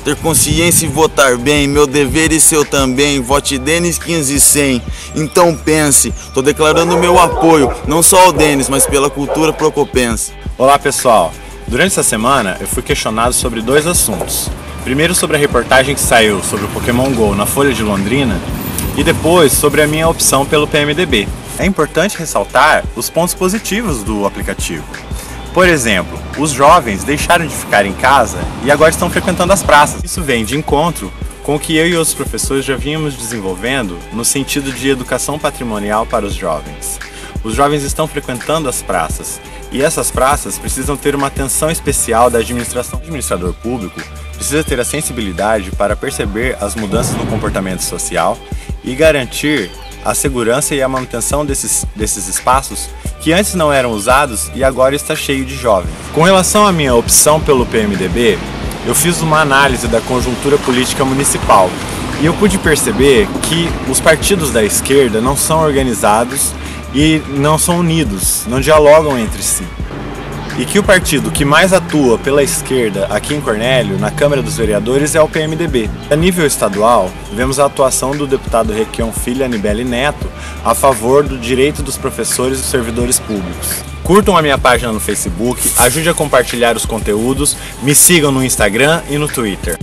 ter consciência e votar bem, meu dever e seu também, vote Denis 15-100. Então pense, tô declarando meu apoio, não só ao Denis, mas pela cultura procopense. Olá pessoal, durante essa semana eu fui questionado sobre dois assuntos. Primeiro sobre a reportagem que saiu sobre o Pokémon GO na Folha de Londrina e depois sobre a minha opção pelo PMDB. É importante ressaltar os pontos positivos do aplicativo. Por exemplo, os jovens deixaram de ficar em casa e agora estão frequentando as praças. Isso vem de encontro com o que eu e outros professores já vínhamos desenvolvendo no sentido de educação patrimonial para os jovens. Os jovens estão frequentando as praças e essas praças precisam ter uma atenção especial da administração. O administrador público precisa ter a sensibilidade para perceber as mudanças no comportamento social e garantir a segurança e a manutenção desses espaços que antes não eram usados e agora está cheio de jovens. Com relação à minha opção pelo PMDB, eu fiz uma análise da conjuntura política municipal e eu pude perceber que os partidos da esquerda não são organizados e não são unidos, não dialogam entre si. E que o partido que mais atua pela esquerda aqui em Cornélio, na Câmara dos Vereadores, é o PMDB. A nível estadual, vemos a atuação do deputado Requião Filho Anibele Neto a favor do direito dos professores e dos servidores públicos. Curtam a minha página no Facebook, ajude a compartilhar os conteúdos, me sigam no Instagram e no Twitter.